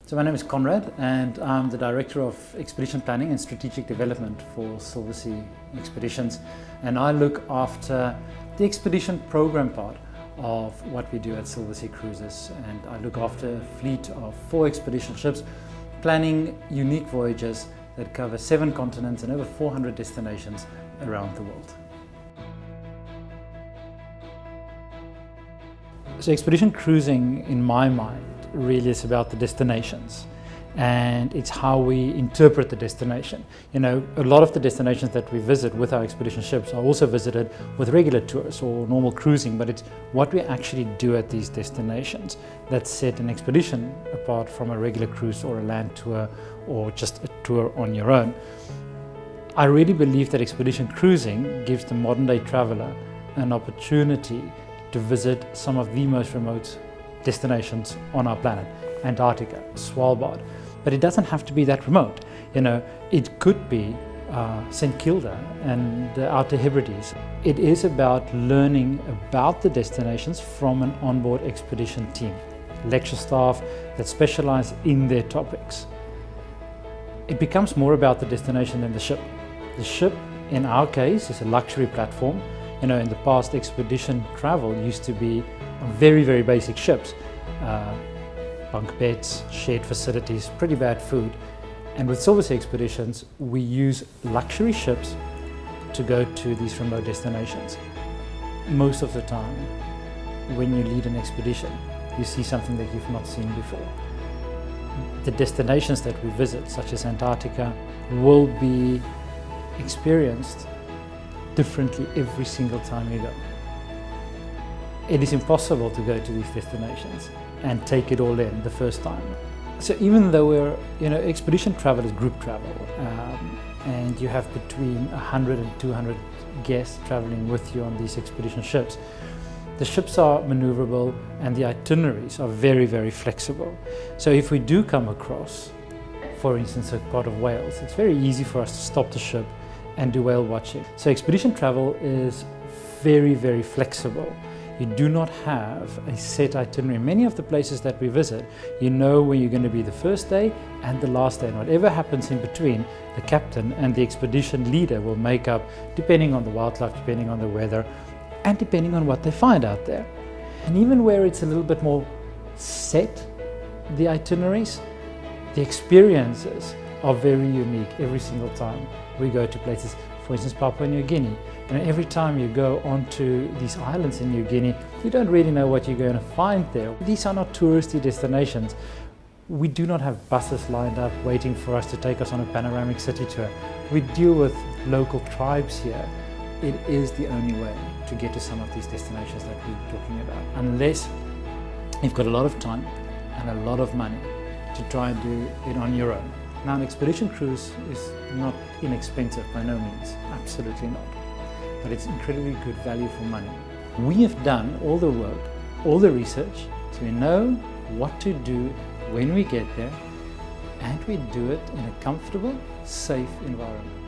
So my name is Conrad and I'm the Director of Expedition Planning and Strategic Development for Silversea Expeditions, and I look after the expedition program part of what we do at Silversea Cruises, and I look after a fleet of 4 expedition ships planning unique voyages that cover 7 continents and over 400 destinations around the world. So expedition cruising, in my mind, really is about the destinations, and it's how we interpret the destination. You know, a lot of the destinations that we visit with our expedition ships are also visited with regular tours or normal cruising, but it's what we actually do at these destinations that set an expedition apart from a regular cruise or a land tour or just a tour on your own. I really believe that expedition cruising gives the modern day traveler an opportunity to visit some of the most remote destinations on our planet, Antarctica, Svalbard, but it doesn't have to be that remote. You know, it could be St. Kilda and the Outer Hebrides. It is about learning about the destinations from an onboard expedition team, lecture staff that specialize in their topics. It becomes more about the destination than the ship. The ship, in our case, is a luxury platform. You know, in the past, expedition travel used to be on very, very basic ships. Bunk beds, shared facilities, pretty bad food. And with Silversea Expeditions, we use luxury ships to go to these remote destinations. Most of the time, when you lead an expedition, you see something that you've not seen before. The destinations that we visit, such as Antarctica, will be experienced differently every single time you go. It is impossible to go to these destinations and take it all in the first time. So even though expedition travel is group travel, and you have between 100 and 200 guests traveling with you on these expedition ships, the ships are maneuverable and the itineraries are very, very flexible. So if we do come across, for instance, a part of Wales, it's very easy for us to stop the ship and do whale watching. So expedition travel is very, very flexible. You do not have a set itinerary. Many of the places that we visit, you know where you're going to be the first day and the last day, and whatever happens in between, the captain and the expedition leader will make up, depending on the wildlife, depending on the weather, and depending on what they find out there. And even where it's a little bit more set, the itineraries, the experiences are very unique every single time we go to places. For instance, Papua New Guinea. And every time you go onto these islands in New Guinea, you don't really know what you're going to find there. These are not touristy destinations. We do not have buses lined up waiting for us to take us on a panoramic city tour. We deal with local tribes here. It is the only way to get to some of these destinations that we're talking about, unless you've got a lot of time and a lot of money to try and do it on your own. Now, an expedition cruise is not inexpensive by no means, absolutely not. But it's incredibly good value for money. We have done all the work, all the research, so we know what to do when we get there, and we do it in a comfortable, safe environment.